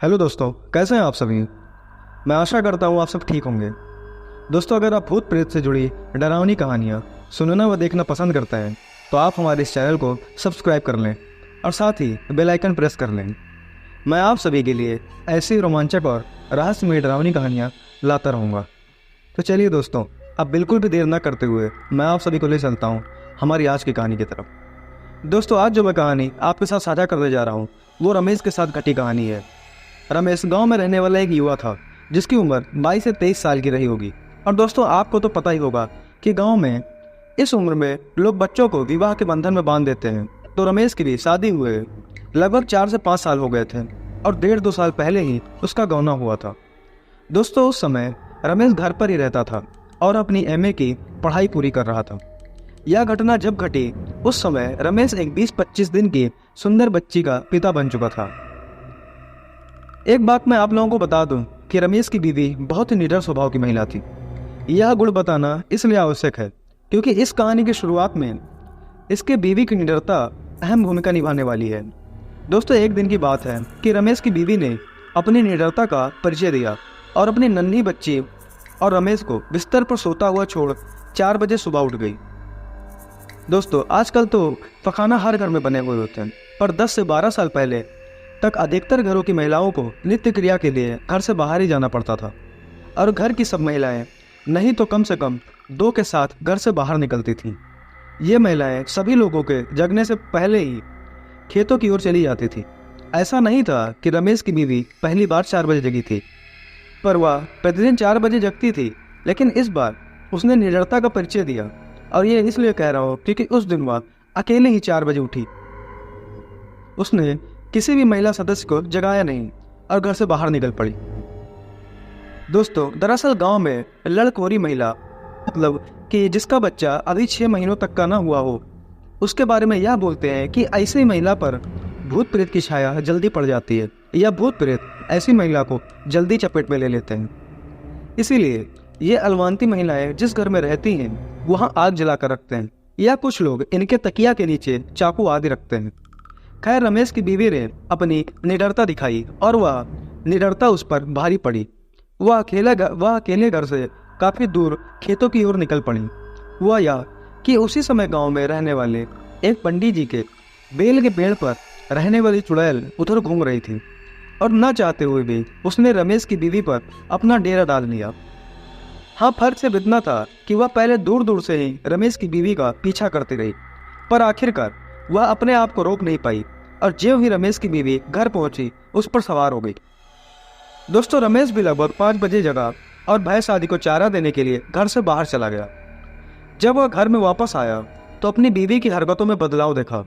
Hello दोस्तों, कैसे हैं आप सभी। मैं आशा करता हूँ आप सब ठीक होंगे। दोस्तों, अगर आप भूत प्रेत से जुड़ी डरावनी कहानियाँ सुनना व देखना पसंद करते हैं तो आप हमारे इस चैनल को सब्सक्राइब कर लें और साथ ही बेल आइकन प्रेस कर लें। मैं आप सभी के लिए ऐसी रोमांचक और रहस्यमय डरावनी कहानियाँ लाता रहूँगा। तो चलिए दोस्तों, अब बिल्कुल भी देर न करते हुए मैं आप सभी को ले चलता हूँ हमारी आज की कहानी की तरफ। दोस्तों, आज जो मैं कहानी आपके साथ साझा करने जा रहा हूँ वो रमेश के साथ घटी कहानी है। रमेश गांव में रहने वाला एक युवा था जिसकी उम्र 22 से 23 साल की रही होगी। और दोस्तों, आपको तो पता ही होगा कि गांव में इस उम्र में लोग बच्चों को विवाह के बंधन में बांध देते हैं। तो रमेश की भी शादी हुए लगभग 4 से 5 साल हो गए थे और 1.5-2 साल पहले ही उसका गौना हुआ था। दोस्तों, उस समय रमेश घर पर ही रहता था और अपनी एमए की पढ़ाई पूरी कर रहा था। यह घटना जब घटी उस समय रमेश एक 20-25 दिन की सुंदर बच्ची का पिता बन चुका था। एक बात मैं आप लोगों को बता दूं कि रमेश की बीवी बहुत ही निडर स्वभाव की महिला थी। यह गुण बताना इसलिए आवश्यक है क्योंकि इस कहानी की शुरुआत में इसके बीवी की निडरता अहम भूमिका निभाने वाली है। दोस्तों, एक दिन की बात है कि रमेश की बीवी ने अपनी निडरता का परिचय दिया और अपनी नन्ही बच्ची और रमेश को बिस्तर पर सोता हुआ छोड़ 4 बजे सुबह उठ गई। दोस्तों, आजकल तो पखाना हर घर में बने हुए होते हैं, पर 10 से 12 साल पहले तक अधिकतर घरों की महिलाओं को नित्य क्रिया के लिए घर से बाहर ही जाना पड़ता था और घर की सब महिलाएं नहीं तो कम से कम 2 के साथ घर से बाहर निकलती थीं। ये महिलाएं सभी लोगों के जगने से पहले ही खेतों की ओर चली जाती थी। ऐसा नहीं था कि रमेश की बीवी पहली बार 4 बजे जगी थी, पर वह प्रतिदिन 4 बजे जगती थी, लेकिन इस बार उसने निडरता का परिचय दिया। और ये इसलिए कह रहा हूँ क्योंकि उस दिन वह अकेले ही 4 बजे उठी। उसने किसी भी महिला सदस्य को जगाया नहीं और घर से बाहर निकल पड़ी। दोस्तों, दरअसल गांव में लड़कोरी महिला मतलब कि जिसका बच्चा अभी 6 महीनों तक का ना हुआ हो, उसके बारे में यह बोलते हैं कि ऐसी महिला पर भूत प्रेत की छाया जल्दी पड़ जाती है या भूत प्रेत ऐसी महिला को जल्दी चपेट में ले लेते हैं। इसीलिए ये अलवांती महिलाएं जिस घर में रहती हैं वहाँ आग जलाकर रखते हैं या कुछ लोग इनके तकिया के नीचे चाकू आदि रखते हैं। खैर, रमेश की बीवी ने अपनी निडरता दिखाई और वह निडरता उस पर भारी पड़ी। वह अकेले घर से काफ़ी दूर खेतों की ओर निकल पड़ी। हुआ यह कि उसी समय गांव में रहने वाले एक पंडित जी के बेल के पेड़ पर रहने वाली चुड़ैल उधर घूम रही थी और न चाहते हुए भी उसने रमेश की बीवी पर अपना डेरा डाल लिया। हाँ, फर्क से इतना था कि वह पहले दूर दूर से ही रमेश की बीवी का पीछा करती रही, पर आखिरकार वह अपने आप को रोक नहीं पाई और ज्यों ही रमेश की बीवी घर पहुंची उस पर सवार हो गई। दोस्तों, रमेश भी लगभग 5 बजे जगा और भैंस आदि को चारा देने के लिए घर से बाहर चला गया। जब वह घर में वापस आया तो अपनी बीवी की हरकतों में बदलाव देखा।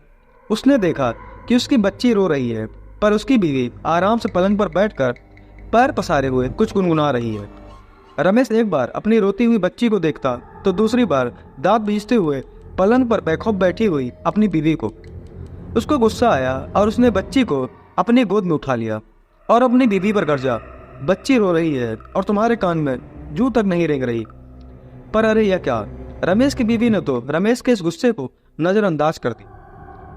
उसने देखा कि उसकी बच्ची रो रही है, पर उसकी बीवी आराम से पलंग पर बैठकर पैर पसारे हुए कुछ गुनगुना रही है। रमेश एक बार अपनी रोती हुई बच्ची को देखता तो दूसरी बार दांत बीजते हुए पलंग पर बेखौफ बैठी हुई अपनी बीवी को। उसको गुस्सा आया और उसने बच्ची को अपनी गोद में उठा लिया और अपनी बीवी पर गरजा, बच्ची रो रही है और तुम्हारे कान में जूं तक नहीं रेंग रही। पर अरे यह क्या, रमेश की बीवी ने तो रमेश के इस गुस्से को नजरअंदाज कर दी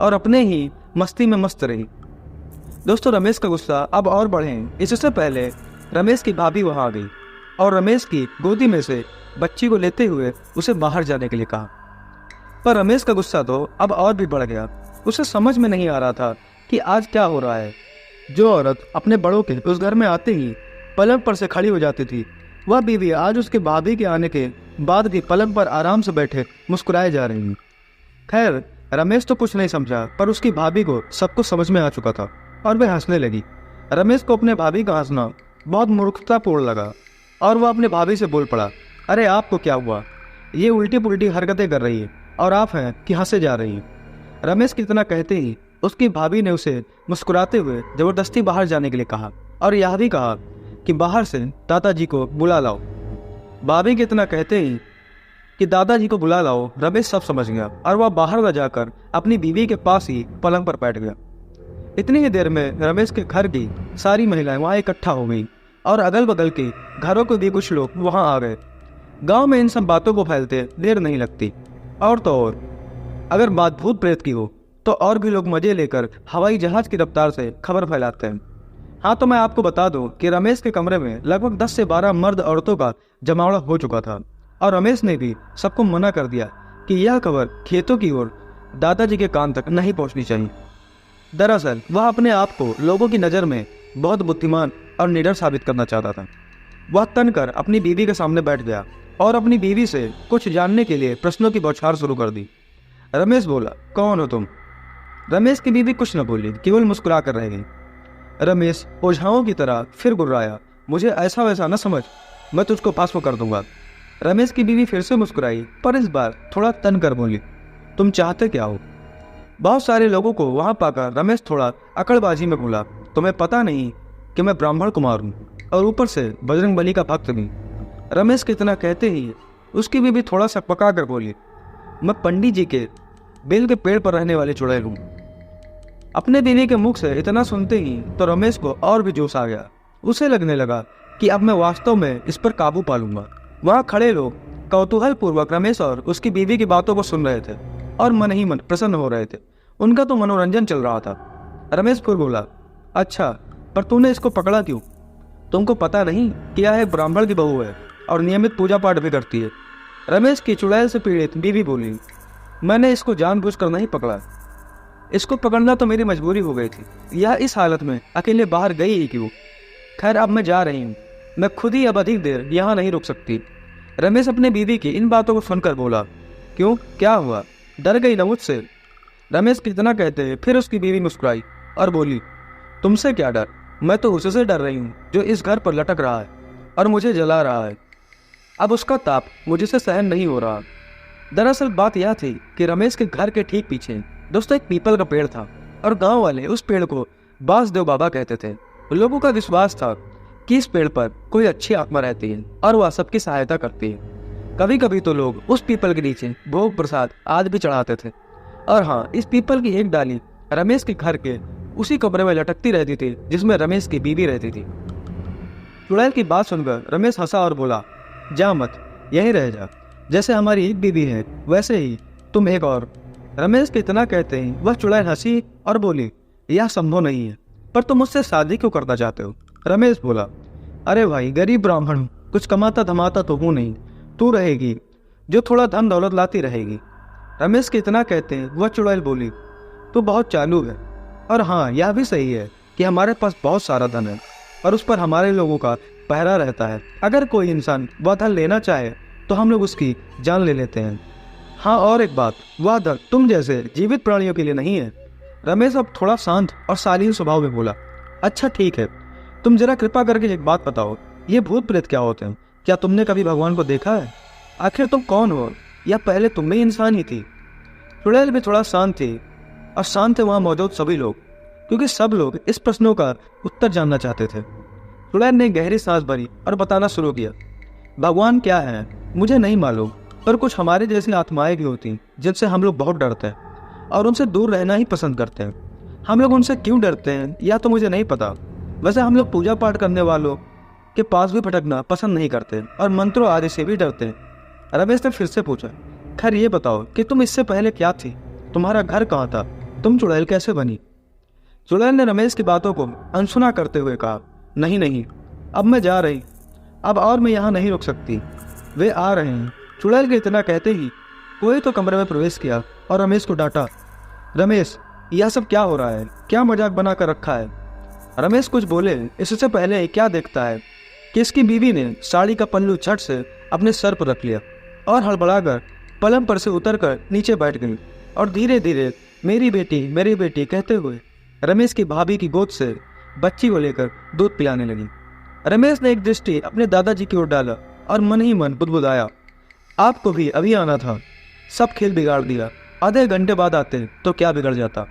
और अपने ही मस्ती में मस्त रही। दोस्तों, रमेश का गुस्सा अब और बढ़े इससे पहले रमेश की भाभी वहां आ गई और रमेश की गोदी में से बच्ची को लेते हुए उसे बाहर जाने के लिए कहा। पर रमेश का गुस्सा तो अब और भी बढ़ गया। उसे समझ में नहीं आ रहा था कि आज क्या हो रहा है। जो औरत अपने बड़ों के उस घर में आते ही पलंग पर से खड़ी हो जाती थी, वह बीवी आज उसके भाभी के आने के बाद भी पलंग पर आराम से बैठे मुस्कुराए जा रही है। खैर, रमेश तो कुछ नहीं समझा, पर उसकी भाभी को सब कुछ समझ में आ चुका था और वह हंसने लगी। रमेश को अपने भाभी का हंसना बहुत मूर्खतापूर्ण लगा और वह अपने भाभी से बोल पड़ा, अरे आपको क्या हुआ, ये उल्टी पुल्टी हरकतें कर रही है और आप हैं कि हंसे जा रही हैं। रमेश कितना कहते ही उसकी भाभी ने उसे मुस्कुराते हुए जबरदस्ती बाहर जाने के लिए कहा और यह भी कहा कि बाहर से दादाजी को बुला लाओ। भाभी कितना कहते ही कि दादाजी को बुला लाओ, रमेश सब समझ गया और वह बाहर न जाकर अपनी बीवी के पास ही पलंग पर बैठ गया। इतनी ही देर में रमेश के घर की सारी महिलाएं वहां इकट्ठा हो गई और अगल बगल के घरों के भी कुछ लोग वहां आ गए। गांव में इन सब बातों को फैलते देर नहीं लगती। और तो और अगर बात भूत प्रेत की हो तो और भी लोग मजे लेकर हवाई जहाज की रफ्तार से खबर फैलाते हैं। हाँ, तो मैं आपको बता दूं कि रमेश के कमरे में लगभग 10 से 12 मर्द औरतों का जमावड़ा हो चुका था और रमेश ने भी सबको मना कर दिया कि यह खबर खेतों की ओर दादाजी के कान तक नहीं पहुंचनी चाहिए। दरअसल वह अपने आप को लोगों की नज़र में बहुत बुद्धिमान और निडर साबित करना चाहता था। वह तनकर अपनी बीवी के सामने बैठ गया और अपनी बीवी से कुछ जानने के लिए प्रश्नों की बौछार शुरू कर दी। रमेश बोला, कौन हो तुम? रमेश की बीवी कुछ न बोली, केवल मुस्कुरा कर रह गई। रमेश ओझाओं की तरह फिर गुर्राया, मुझे ऐसा वैसा न समझ, मैं तुझको भस्म कर दूंगा। रमेश की बीवी फिर से मुस्कुराई, पर इस बार थोड़ा तन कर बोली, तुम चाहते क्या हो? बहुत सारे लोगों को वहां पाकर रमेश थोड़ा अकड़बाजी में बोला, तुम्हें पता नहीं कि मैं ब्राह्मण कुमार हूँ और ऊपर से बजरंग बली का भक्त भी। रमेश कितना कहते ही उसकी बीवी थोड़ा सा पका कर बोली, मैं पंडित जी के बेल के पेड़ पर रहने वाले चुड़ैल हूँ। अपने बीवी के मुख से इतना सुनते ही तो रमेश को और भी जोश आ गया। उसे लगने लगा कि अब मैं वास्तव में इस पर काबू पा लूंगा। वहाँ खड़े लोग कौतूहल पूर्वक रमेश और उसकी बीवी की बातों को सुन रहे थे और मन ही मन प्रसन्न हो रहे थे। उनका तो मनोरंजन चल रहा था। रमेश फिर बोला, अच्छा, पर तूने इसको पकड़ा क्यों? तुमको पता नहीं कि यह एक ब्राह्मण की बहू है और नियमित पूजा पाठ भी करती है। रमेश की चुड़ैल से पीड़ित बीवी बोली, मैंने इसको जानबूझकर नहीं पकड़ा, इसको पकड़ना तो मेरी मजबूरी हो गई थी। यह इस हालत में अकेले बाहर गई ही क्यों? खैर, अब मैं जा रही हूँ, मैं खुद ही अब अधिक देर यहाँ नहीं रुक सकती। रमेश अपने बीवी की इन बातों को सुनकर बोला, क्यों, क्या हुआ? डर गई न मुझसे? रमेश कितना कहते फिर उसकी बीवी मुस्कुराई और बोली, तुमसे क्या डर? मैं तो उससे डर रही हूँ जो इस घर पर लटक रहा है और मुझे जला रहा है। अब उसका ताप मुझसे सहन नहीं हो रहा। दरअसल बात यह थी कि रमेश के घर के ठीक पीछे दोस्तों एक पीपल का पेड़ था और गांव वाले उस पेड़ को बासदेव बाबा कहते थे। लोगों का विश्वास था कि इस पेड़ पर कोई अच्छी आत्मा रहती है और वह सबकी सहायता करती है। कभी कभी तो लोग उस पीपल के नीचे भोग प्रसाद आदि भी चढ़ाते थे। और हाँ, इस पीपल की एक डाली रमेश के घर के उसी कमरे में लटकती रहती थी जिसमें रमेश की बीवी रहती थी। चुड़ैल की बात सुनकर रमेश हंसा और बोला, जा मत, यहीं रह जा। जैसे हमारी एक बीवी है वैसे ही तुम एक और। रमेश के इतना कहते ही वह चुड़ैल हंसी और बोली, यह संभव नहीं है, पर तुम मुझसे शादी क्यों करना चाहते हो? रमेश बोला, अरे भाई, गरीब ब्राह्मण हूँ, कुछ कमाता धमाता तो हूँ नहीं, तू रहेगी जो थोड़ा धन दौलत लाती रहेगी। रमेश के इतना कहते हैं वह चुड़ैल बोली, तू बहुत चालू है, और हाँ, यह भी सही है कि हमारे पास बहुत सारा धन है और उस पर हमारे लोगों का पहरा रहता है। अगर कोई इंसान वह धन लेना चाहे तो हम लोग उसकी जान ले लेते हैं। हाँ, और एक बात, वह धन तुम जैसे जीवित प्राणियों के लिए नहीं है। रमेश अब थोड़ा शांत और शालीन स्वभाव में बोला, अच्छा ठीक है, तुम जरा कृपा करके एक बात बताओ, ये भूत प्रेत क्या होते हैं? क्या तुमने कभी भगवान को देखा है? आखिर तुम कौन हो, या पहले तुम भी इंसान ही थी? चुड़ैल भी थोड़ा शांत थी और शांत थे वहाँ मौजूद सभी लोग, क्योंकि सब लोग इस प्रश्नों का उत्तर जानना चाहते थे। चुड़ैल ने गहरी सांस भरी और बताना शुरू किया, भगवान क्या है मुझे नहीं मालूम, पर कुछ हमारे जैसी आत्माएं भी होती जिनसे हम लोग बहुत डरते हैं और उनसे दूर रहना ही पसंद करते हैं। हम लोग उनसे क्यों डरते हैं या तो मुझे नहीं पता। वैसे हम लोग पूजा पाठ करने वालों के पास भी भटकना पसंद नहीं करते और मंत्रों आदि से भी डरते हैं। रमेश ने फिर से पूछा, खैर ये बताओ कि तुम इससे पहले क्या थी? तुम्हारा घर कहाँ था? तुम चुड़ैल कैसे बनी? चुड़ैल ने रमेश की बातों को अनसुना करते हुए कहा, नहीं नहीं, अब मैं जा रही, अब और मैं यहाँ नहीं रुक सकती, वे आ रहे हैं। चुड़ैल के इतना कहते ही कोई तो कमरे में प्रवेश किया और रमेश को डांटा, रमेश, यह सब क्या हो रहा है? क्या मजाक बना कर रखा है? रमेश कुछ बोले इससे पहले क्या देखता है कि इसकी बीवी ने साड़ी का पल्लू झट से अपने सर पर रख लिया और हड़बड़ाकर पलंग पर से उतरकर नीचे बैठ गई और धीरे धीरे मेरी बेटी कहते हुए रमेश की भाभी की गोद से बच्ची को लेकर दूध पिलाने लगी। रमेश ने एक दृष्टि अपने दादाजी की ओर डाला और मन ही मन बुदबुदाया, आपको भी अभी आना था, सब खेल बिगाड़ दिया, आधे घंटे बाद आते तो क्या बिगड़ जाता।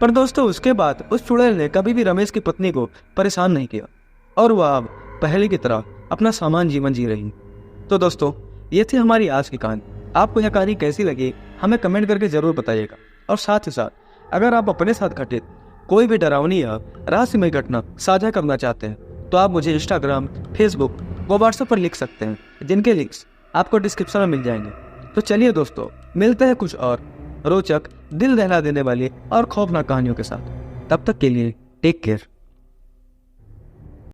पर दोस्तों, उसके बाद उस चुड़ैल ने कभी भी रमेश की पत्नी को परेशान नहीं किया और वह अब पहले की तरह अपना सामान्य जीवन जी रही। तो दोस्तों, ये थी हमारी आज की कहानी। आपको यह कहानी कैसी लगी हमें कमेंट करके जरूर बताइएगा। और साथ ही साथ अगर आप अपने साथ घटित कोई भी डरावनी या रहस्यमय घटना साझा करना चाहते हैं तो आप मुझे इंस्टाग्राम, फेसबुक व व्हाट्सएप पर लिख सकते हैं, जिनके लिंक्स आपको डिस्क्रिप्शन में मिल जाएंगे। तो चलिए दोस्तों, मिलते हैं कुछ और रोचक, दिल दहला देने वाली और खौफनाक कहानियों के साथ। तब तक के लिए टेक केयर।